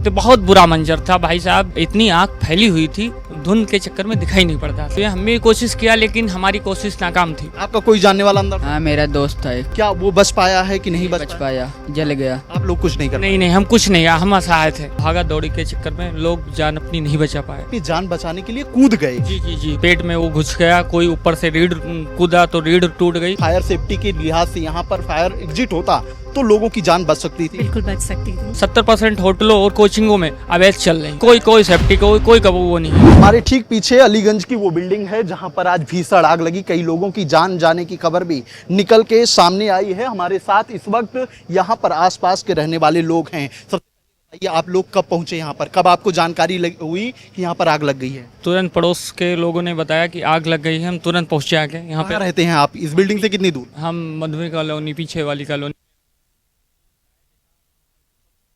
सकते, बहुत बुरा मंजर था भाई साहब। इतनी आग फैली हुई थी, धुंध के चक्कर में दिखाई नहीं पड़ता। तो हम भी कोशिश किया लेकिन हमारी कोशिश नाकाम थी। आपका कोई जानने वाला अंदर? हाँ, मेरा दोस्त था एक। क्या वो बच पाया है कि नहीं बच पाया, जल गया। आप लोग कुछ नहीं कर नहीं, हम कुछ नहीं, हम असहाय थे। भागा दौड़ी के चक्कर में लोग जान अपनी नहीं बचा पाए। अपनी जान बचाने के लिए कूद गए। जी, पेट में वो घुस गया। कोई ऊपर से रीढ़ कूदा तो रीढ़ टूट गई। फायर सेफ्टी के लिहाज से यहाँ पर फायर एग्जिट होता तो लोगों की जान बच सकती थी। बिल्कुल बच सकती थी। 70% होटलों और कोचिंगों में अवैध चल रही, कोई सेफ्टी कोई वो नहीं है। हमारे ठीक पीछे अलीगंज की वो बिल्डिंग है जहां पर आज भीषण आग लगी। कई लोगों की जान जाने की खबर भी निकल के सामने आई है। हमारे साथ इस वक्त यहाँ पर आसपास के रहने वाले लोग हैं। सबसे पहले आप लोग कब पहुंचे यहाँ पर? कब आपको जानकारी हुई कि यहाँ पर आग लग गई है? तुरंत पड़ोस के लोगों ने बताया कि आग लग गई है। हम तुरंत पहुंचे आके। यहाँ कहाँ पे रहते हैं आप? इस बिल्डिंग से कितनी दूर? हम मधुबनी कॉलोनी, पीछे वाली कॉलोनी।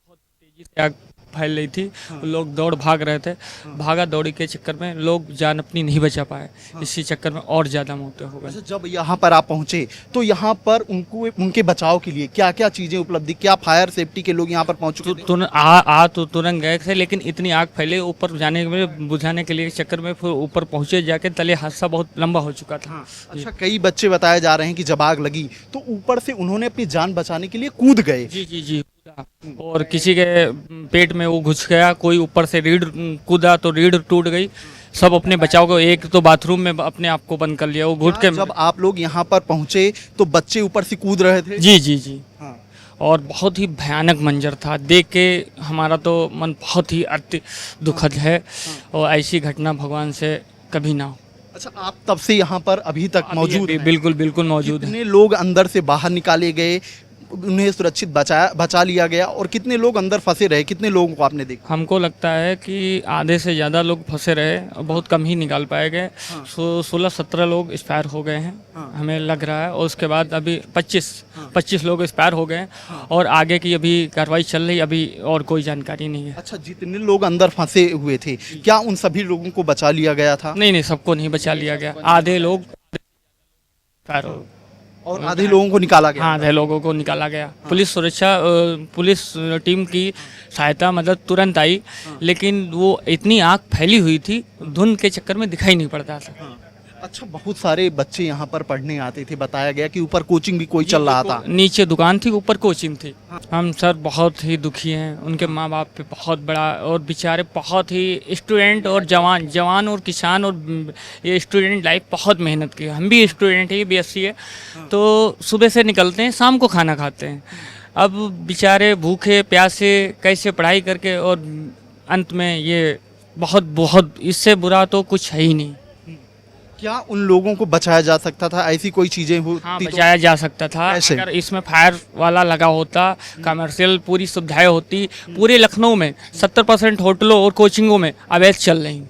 बहुत तेजी से आग फैल रही थी। लोग दौड़ भाग रहे थे। भागा दौड़ी के चक्कर में लोग जान अपनी नहीं बचा पाए। इसी चक्कर में और ज्यादा मौतें हो गई। जब यहाँ पर आप पहुंचे तो यहाँ पर उनके बचाव के लिए क्या क्या चीजें उपलब्धि, क्या फायर सेफ्टी के लोग यहाँ पर पहुंच चुके थे? तो तुरंत गए थे लेकिन इतनी आग फैले, ऊपर जाने में बुझाने के लिए चक्कर में फिर ऊपर पहुंचे जाके तले हादसा बहुत लंबा हो चुका था। अच्छा, कई बच्चे बताए जा रहे हैं कि जब आग लगी तो ऊपर से उन्होंने अपनी जान बचाने के लिए कूद गए। जी, और किसी के पेट में वो घुस गया। कोई ऊपर से रीढ़ कूदा तो रीढ़ टूट गई। सब अपने बचाव को, एक तो बाथरूम में अपने आप को बंद कर लिया। वो घुट के जब आप लोग यहाँ पर पहुंचे तो बच्चे ऊपर से कूद रहे थे? जी। और बहुत ही भयानक मंजर था। देख के हमारा तो मन बहुत ही अति दुखद है। और ऐसी घटना भगवान से कभी ना हो। अच्छा, आप तब से यहाँ पर अभी तक मौजूद हैं? बिल्कुल मौजूद है। कितने लोग अंदर से बाहर निकाले गए, उन्हें सुरक्षित बचा लिया गया, और कितने लोग अंदर फंसे रहे? कितने लोगों को आपने देखा? हमको लगता है कि आधे से ज़्यादा लोग फंसे रहे और बहुत कम ही निकाल पाए गए। 16-17 लोग एक्सपायर हो गए हैं। हमें लग रहा है। और उसके बाद अभी 25 लोग एक्सपायर हो गए। और आगे की अभी कार्रवाई चल रही, अभी और कोई जानकारी नहीं है। अच्छा, जितने लोग अंदर फंसे हुए थे क्या उन सभी लोगों को बचा लिया गया था? नहीं, सबको नहीं बचा लिया गया। आधे लोग एक्सपायर हो और आधे लोगों को निकाला गया? हाँ, आधे लोगों को निकाला गया। पुलिस टीम की सहायता मदद तुरंत आई। लेकिन वो इतनी आग फैली हुई थी, धुंध के चक्कर में दिखाई नहीं पड़ता था। अच्छा, बहुत सारे बच्चे यहाँ पर पढ़ने आते थे। बताया गया कि ऊपर कोचिंग भी कोई चल रहा था। नीचे दुकान थी, ऊपर कोचिंग थी। हम सर बहुत ही दुखी हैं। उनके माँ बाप पे बहुत बड़ा, और बेचारे बहुत ही स्टूडेंट और जवान और किसान, और ये स्टूडेंट लाइफ बहुत मेहनत की। हम भी स्टूडेंट हैं, BSc है। तो सुबह से निकलते हैं, शाम को खाना खाते हैं। अब बेचारे भूखे प्यासे कैसे पढ़ाई करके, और अंत में ये बहुत इससे बुरा तो कुछ है ही नहीं। क्या उन लोगों को बचाया जा सकता था? ऐसी कोई चीजें होती? हाँ, बचाया जा सकता था। अगर इसमें फायर वाला लगा होता, कमर्शियल पूरी सुविधाएं होती। पूरे लखनऊ में 70% होटलों और कोचिंगों में अवैध चल रही।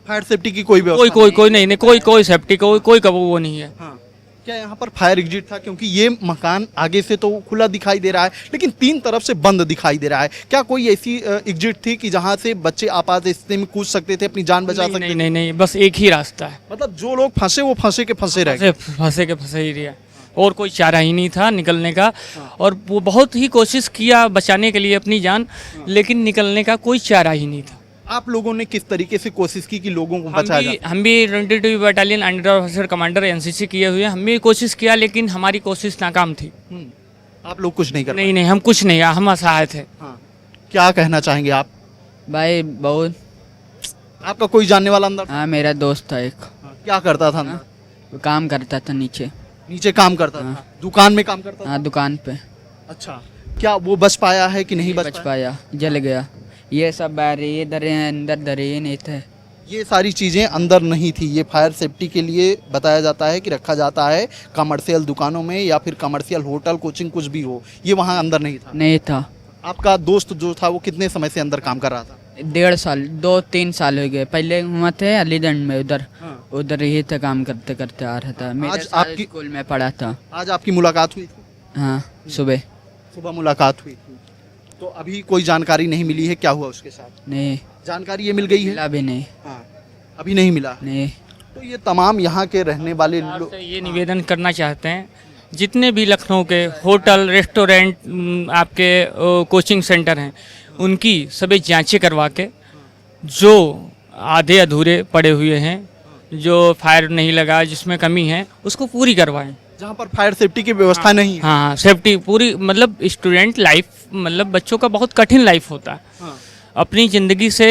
फायर सेफ्टी की कोई व्यवस्था? कोई नहीं, कोई सेफ्टी कोई वो नहीं है। क्या यहाँ पर फायर एग्जिट था? क्योंकि ये मकान आगे से तो खुला दिखाई दे रहा है लेकिन 3 तरफ से बंद दिखाई दे रहा है। क्या कोई ऐसी एग्जिट थी कि जहाँ से बच्चे आपात स्थिति में कूद सकते थे, अपनी जान बचा सकते थे? नहीं, बस एक ही रास्ता है। मतलब जो लोग फंसे वो फंसे के फंसे रहे? फंसे ही रहे, और कोई चारा ही नहीं था निकलने का। और वो बहुत ही कोशिश किया बचाने के लिए अपनी जान, लेकिन निकलने का कोई चारा ही नहीं था। आप लोगों ने किस तरीके से कोशिश की कि लोगों को बचाया जाए? हम भी 22 battalion under officer commander NCC किए हुए हैं। हम भी कोशिश किया लेकिन हमारी कोशिश नाकाम थी। आप लोग कुछ नहीं कर? नहीं, हम कुछ नहीं, हम असहाय थे। क्या कहना चाहेंगे आप? भाई बहुत। आपका कोई जानने वाला अंदर? हाँ, मेरा दोस्त था एक। क्या करता था अंदर? वो काम करता था नीचे काम करता था? दुकान में काम करता था? हाँ, दुकान पे। अच्छा, क्या वो बच पाया है कि नहीं बच पाया, जल गया। ये सब बाहर, ये दरे अंदर, दरे ये नहीं थे। ये सारी चीज़ें अंदर नहीं थी। ये फायर सेफ्टी के लिए बताया जाता है कि रखा जाता है कमर्शियल दुकानों में, या फिर कमर्शियल होटल, कोचिंग, कुछ भी हो। ये वहाँ अंदर नहीं था। आपका दोस्त जो था वो कितने समय से अंदर काम कर रहा था? 1.5 साल, 2-3 साल हो गए। पहले हुआ थे अलीगंज में, उधर ही था, काम करते करते आ रहा था। मेरे आपकी स्कूल में पढ़ा था। आज आपकी मुलाकात हुई थी? हाँ, सुबह मुलाकात हुई थी। तो अभी कोई जानकारी नहीं मिली है क्या हुआ उसके साथ? नहीं जानकारी ये मिल गई है? अभी नहीं। अभी नहीं मिला? नहीं। तो ये तमाम यहाँ के रहने वाले लोग ये निवेदन करना चाहते हैं, जितने भी लखनऊ के होटल, रेस्टोरेंट, आपके कोचिंग सेंटर हैं, उनकी सभी जांचें करवा के जो आधे अधूरे पड़े हुए हैं, जो फायर नहीं लगा, जिसमें कमी है, उसको पूरी करवाएं। जहाँ पर फायर सेफ्टी की व्यवस्था नहीं है। हाँ, सेफ्टी पूरी, मतलब स्टूडेंट लाइफ, मतलब बच्चों का बहुत कठिन लाइफ होता है। हाँ। अपनी ज़िंदगी से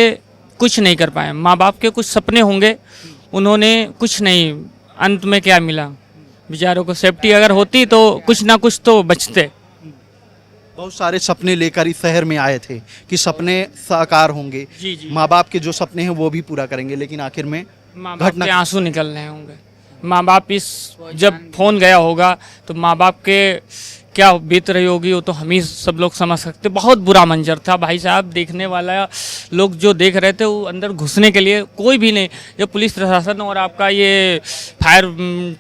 कुछ नहीं कर पाए, माँ बाप के कुछ सपने होंगे, उन्होंने कुछ नहीं, अंत में क्या मिला बेचारों को। सेफ्टी अगर होती तो कुछ ना कुछ तो बचते। बहुत सारे सपने लेकर इस शहर में आए थे कि सपने साकार होंगे, जी जी। माँ बाप के जो सपने हैं वो भी पूरा करेंगे, लेकिन आखिर में माँ बाप के आंसू निकल रहे होंगे। माँ बाप इस जब फोन गया होगा तो माँ बाप के क्या बीत रही होगी वो तो हम ही सब लोग समझ सकते। बहुत बुरा मंजर था भाई साहब, देखने वाला लोग जो देख रहे थे वो अंदर घुसने के लिए कोई भी नहीं। जब पुलिस प्रशासन और आपका ये फायर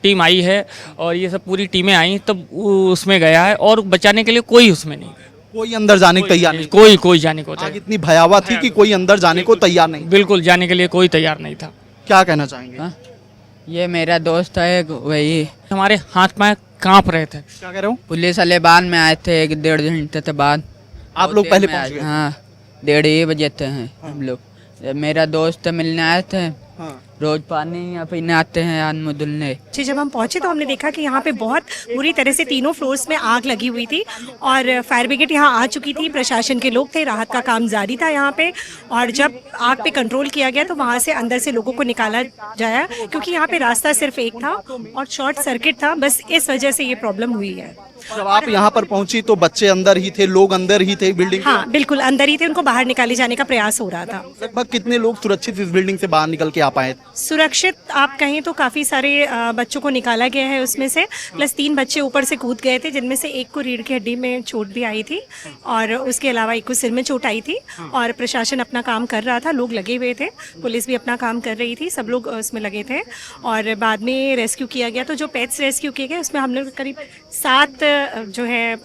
टीम आई है और ये सब पूरी टीमें आई तब उसमें गया है, और बचाने के लिए कोई उसमें नहीं, कोई अंदर जाने को तैयार नहीं। कोई जाने को आग तैयार, इतनी भयावह थी कि कोई अंदर जाने को तैयार नहीं। बिल्कुल जाने के लिए कोई तैयार नहीं था। क्या कहना चाहेंगे? हाँ? ये मेरा दोस्त है, वही हमारे हाथ पाँव कांप रहे थे। क्या कह रहे हो? पुलिस वाले बाद में आए थे 1-1.5 घंटे के बाद। आप लोग पहले पहुंच गए? हाँ, 1:30 बजे थे हैं हम लोग। मेरा दोस्त मिलने आए थे, हाँ। रोज पानी यहाँ पीने आते हैं अनमुदुलने। जब हम पहुंचे तो हमने देखा कि यहाँ पे बहुत बुरी तरह से तीनों फ्लोर्स में आग लगी हुई थी और फायर ब्रिगेड यहाँ आ चुकी थी, प्रशासन के लोग थे, राहत का काम जारी था यहाँ पे। और जब आग पे कंट्रोल किया गया तो वहाँ से अंदर से लोगों को निकाला जाया, क्योंकि यहाँ पे रास्ता सिर्फ एक था और शॉर्ट सर्किट था, बस इस वजह से ये प्रॉब्लम हुई है। जब आप यहाँ पर पहुंची तो बच्चे अंदर ही थे, लोग अंदर ही थे बिल्डिंग के? हाँ बिल्कुल अंदर ही थे, उनको बाहर निकाले जाने का प्रयास हो रहा था। लगभग कितने लोग सुरक्षित इस बिल्डिंग से बाहर निकल के आ पाए? सुरक्षित आप कहें तो काफ़ी सारे बच्चों को निकाला गया है उसमें से, प्लस 3 बच्चे ऊपर से कूद गए थे, जिनमें से एक को रीढ़ की हड्डी में चोट भी आई थी और उसके अलावा एक को सिर में चोट आई थी। और प्रशासन अपना काम कर रहा था, लोग लगे हुए थे, पुलिस भी अपना काम कर रही थी, सब लोग उसमें लगे थे। और बाद में रेस्क्यू किया गया, तो जो पेट्स रेस्क्यू किए गए उसमें हम लोग करीब 7 जो है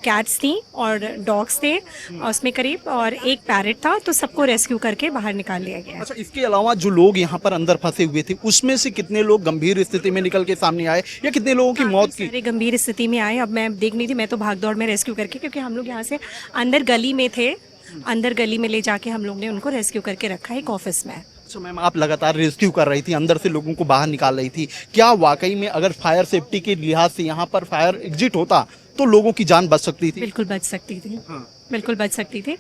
कैट्स थी और डॉग्स थे उसमें करीब, और एक पैरेट था, तो सबको रेस्क्यू करके बाहर निकाल लिया गया। अच्छा, इसके अलावा जो लोग यहाँ पर अंदर फंसे हुए थे उसमें से कितने लोग गंभीर स्थिति में निकल के सामने आए या कितने लोगों की मौत की? सारे गंभीर स्थिति में आए। अब मैं देख नहीं थी, मैं तो भाग दौड़ में रेस्क्यू करके, क्योंकि हम लोग यहाँ से अंदर गली में थे, अंदर गली में ले जाके हम लोग ने उनको रेस्क्यू करके रखा है एक ऑफिस में। अच्छा मैम, आप लगातार रेस्क्यू कर रही थी, अंदर से लोगों को बाहर निकाल रही थी, क्या वाकई में अगर फायर सेफ्टी के लिहाज से यहाँ पर फायर एग्जिट होता तो लोगों की जान बच सकती थी? बिल्कुल बच सकती थी। हाँ। बिल्कुल बच सकती थी।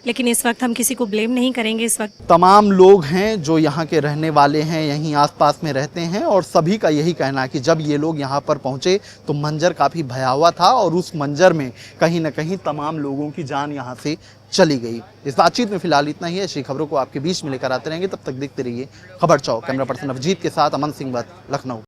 लेकिन इस वक्त हम किसी को ब्लेम नहीं करेंगे। इस वक्त तमाम लोग हैं जो यहाँ के रहने वाले हैं, यहीं आसपास में रहते हैं, और सभी का यही कहना है कि जब ये लोग यहाँ पर पहुँचे तो मंजर काफ़ी भयावह था और उस मंजर में कहीं ना कहीं तमाम लोगों की जान यहाँ से चली गई। इस बातचीत में फिलहाल इतना ही है। ऐसी खबरों को आपके बीच में लेकर आते रहेंगे, तब तक देखते रहिए खबर चौक। कैमरा पर्सन अभिजीत के साथ अमन सिंह भट्ट, लखनऊ।